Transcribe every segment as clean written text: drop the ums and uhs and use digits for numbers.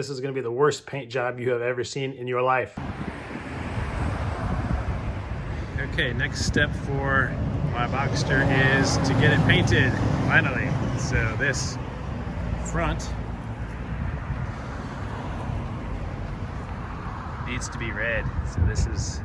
this is gonna be the worst paint job you have ever seen in your life. Okay, next step for my Boxster is to get it painted, finally. So this front needs to be red. So this is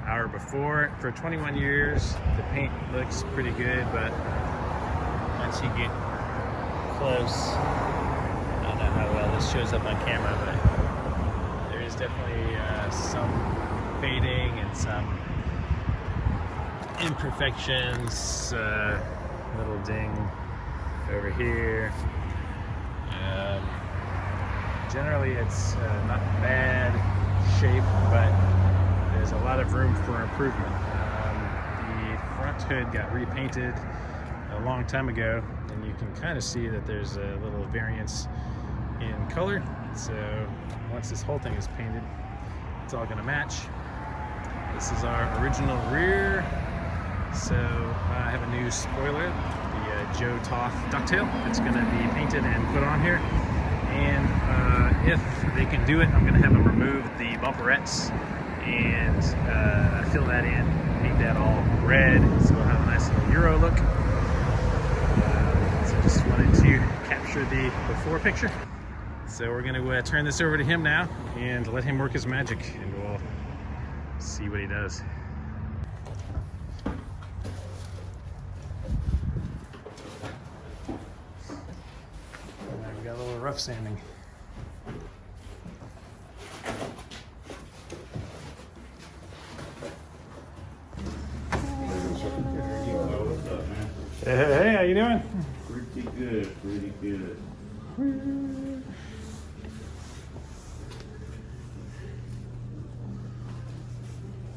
our before. For 21 years, the paint looks pretty good, but once you get close, I don't know how well this shows up on camera, but there is definitely some fading and some imperfections, little ding over here. Generally it's not bad shape, but there's a lot of room for improvement. The front hood got repainted a long time ago, and you can kind of see that there's a little variance in color. So once this whole thing is painted, it's all going to match. This is our original rear. So I have a new spoiler, the Joe Toth ducktail. It's going to be painted and put on here. And if they can do it, I'm going to have them remove the bumperettes and fill that in, paint that all red, so we'll have a nice little Euro look. So just wanted to capture the before picture. So we're going to turn this over to him now and let him work his magic, and we'll see what he does. We got a little rough sanding. Hey, how you doing? Pretty good, pretty good.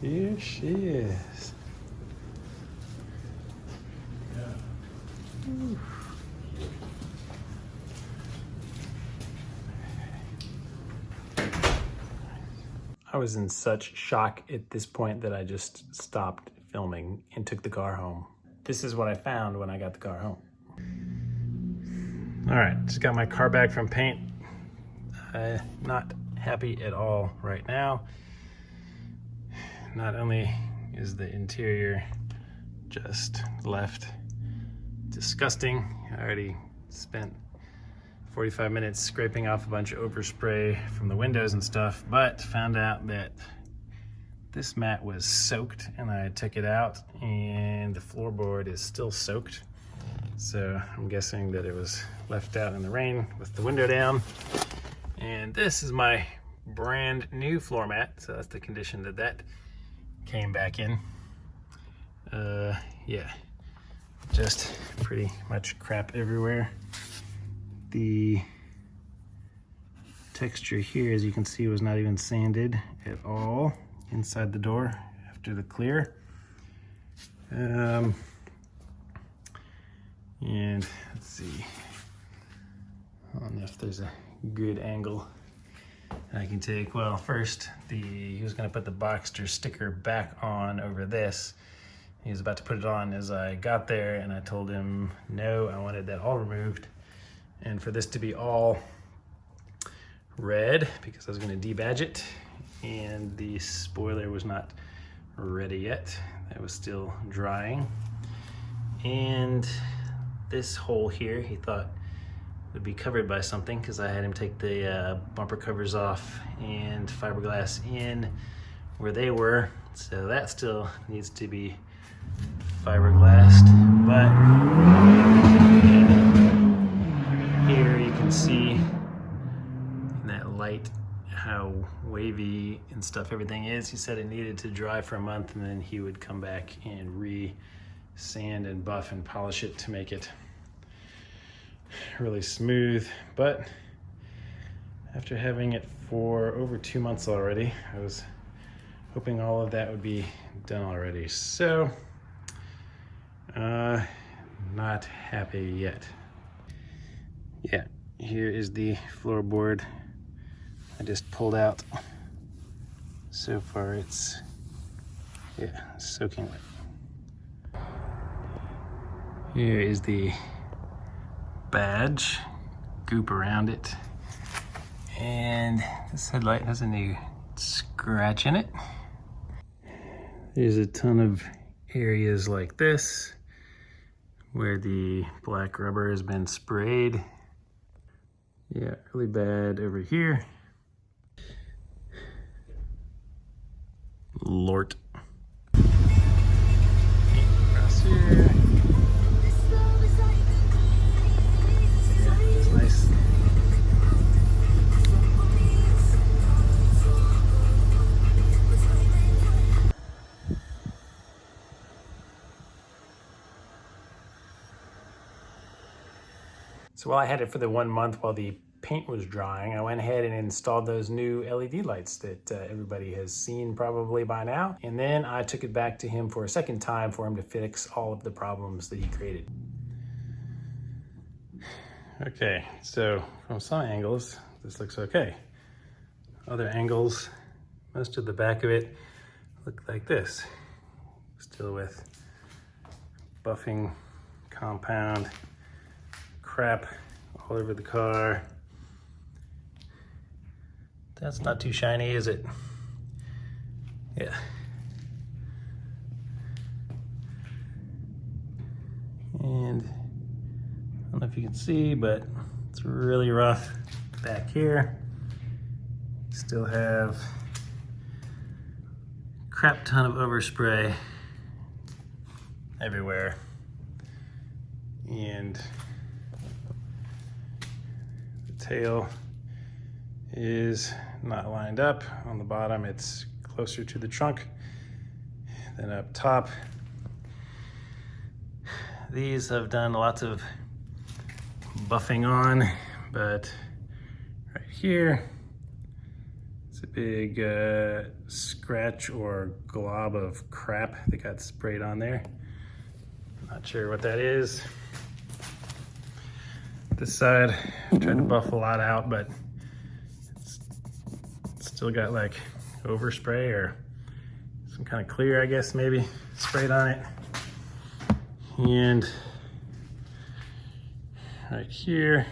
Here she is. Yeah. I was in such shock at this point that I just stopped filming and took the car home. This is what I found when I got the car home. All right, just got my car back from paint. Not happy at all right now. Not only is the interior just left disgusting, I already spent 45 minutes scraping off a bunch of overspray from the windows and stuff, but found out that this mat was soaked, and I took it out and the floorboard is still soaked. So I'm guessing that it was left out in the rain with the window down. And this is my brand new floor mat. So that's the condition that that came back in. Yeah, just pretty much crap everywhere. The texture here, as you can see, was not even sanded at all inside the door after the clear. And let's see, I don't know if there's a good angle I can take. Well, first, he was gonna put the Boxster sticker back on over this. He was about to put it on as I got there, and I told him, no, I wanted that all removed. And for this to be all red, because I was gonna debadge it, and the spoiler was not ready yet. That was still drying. And this hole here, he thought would be covered by something, because I had him take the bumper covers off and fiberglass in where they were. So that still needs to be fiberglassed. But here you can see in that light how wavy and stuff everything is. He said it needed to dry for a month, and then he would come back and re-sand and buff and polish it to make it really smooth. But after having it for over 2 months already, I was hoping all of that would be done already. So, not happy yet. Yeah, here is the floorboard I just pulled out. So far it's, yeah, soaking wet. Here is the badge, goop around it, And this headlight has a new scratch in it. There's a ton of areas like this where the black rubber has been sprayed. Yeah, really bad over here. Lort. Across here. Yeah, it's nice. So while I had it for the 1 month while the paint was drying, I went ahead and installed those new LED lights that everybody has seen probably by now. And then I took it back to him for a second time for him to fix all of the problems that he created. Okay, so from some angles, this looks okay. Other angles, most of the back of it look like this. Still with buffing compound crap all over the car. That's not too shiny, is it? Yeah. And I don't know if you can see, but it's really rough back here. Still have crap ton of overspray everywhere. And the tail is not lined up. On the bottom, it's closer to the trunk than up top. These have done lots of buffing on, but right here, it's a big scratch or glob of crap that got sprayed on there. Not sure what that is. This side, I tried to buff a lot out, but it's still got like overspray or some kind of clear, I guess, maybe sprayed on it. And right here,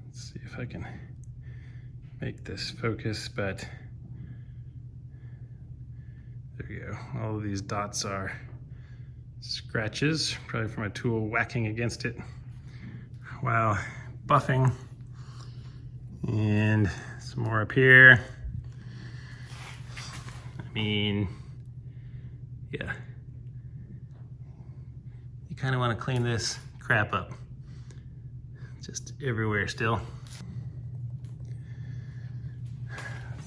let's see if I can make this focus, but there you go. All of these dots are scratches, probably from a tool whacking against it while buffing. And some more up here. I mean, yeah. You kind of want to clean this crap up. Just everywhere still.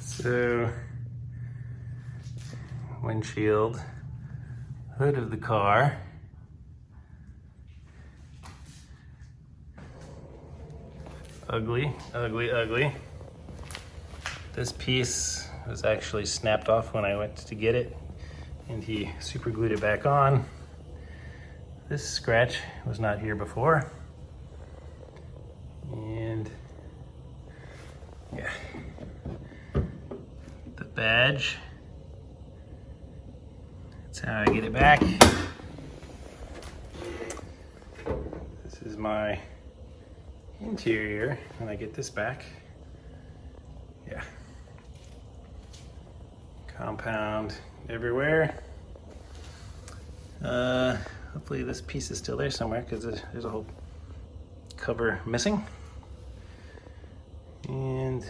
So, windshield, hood of the car. Ugly, ugly, ugly. This piece was actually snapped off when I went to get it, and he super glued it back on. This scratch was not here before. And yeah, the badge, that's how I get it back. This is my interior when I get this back. Yeah. Compound everywhere. Hopefully this piece is still there somewhere because there's a whole cover missing. And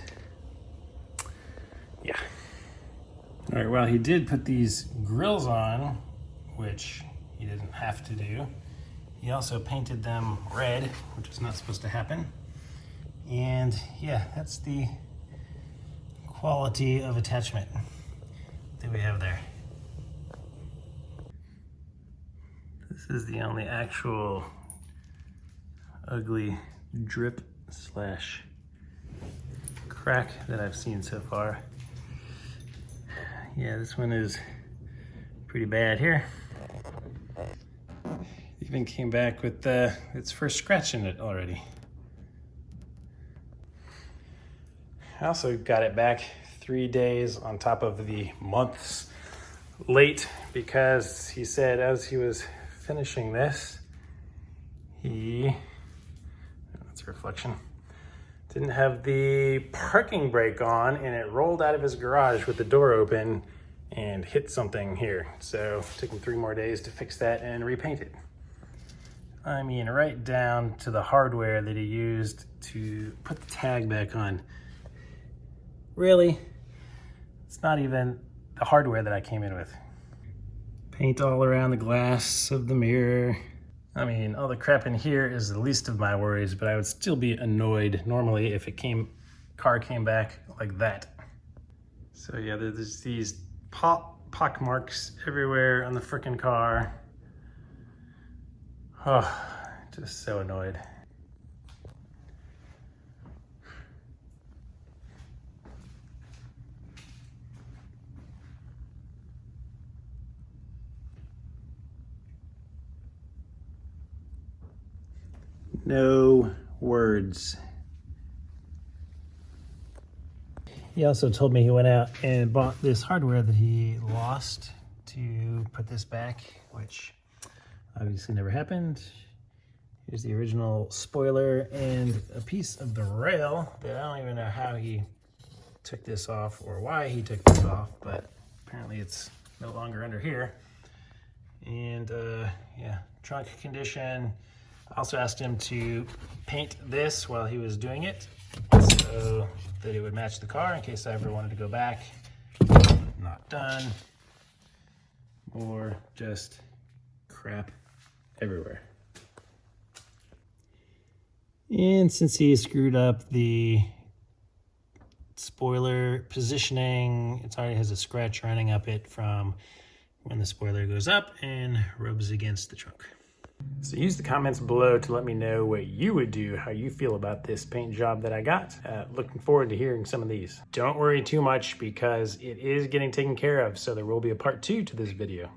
yeah. All right, well, he did put these grills on, which he didn't have to do. He also painted them red, which is not supposed to happen. And yeah, that's the quality of attachment that we have there. This is the only actual ugly drip slash crack that I've seen so far. Yeah, this one is pretty bad here. Even came back with its first scratch in it already. I also got it back 3 days on top of the months late because he said as he was finishing this, that's a reflection, Didn't have the parking brake on, and it rolled out of his garage with the door open and hit something here. So it took him 3 more days to fix that and repaint it. I mean, right down to the hardware that he used to put the tag back on. Really? It's not even the hardware that I came in with. Paint all around the glass of the mirror. I mean, all the crap in here is the least of my worries, but I would still be annoyed normally if car came back like that. So yeah, there's these pock marks everywhere on the frickin' car. Oh, just so annoyed. No words. He also told me he went out and bought this hardware that he lost to put this back, which obviously never happened. Here's the original spoiler and a piece of the rail that I don't even know how he took this off or why he took this off, but apparently it's no longer under here. And yeah, trunk condition. I also asked him to paint this while he was doing it so that it would match the car in case I ever wanted to go back. Not done. Or just crap everywhere. And since he screwed up the spoiler positioning, it already has a scratch running up it from when the spoiler goes up and rubs against the trunk. So use the comments below to let me know what you would do, how you feel about this paint job that I got. Looking forward to hearing some of these. Don't worry too much because it is getting taken care of, so there will be a part 2 to this video.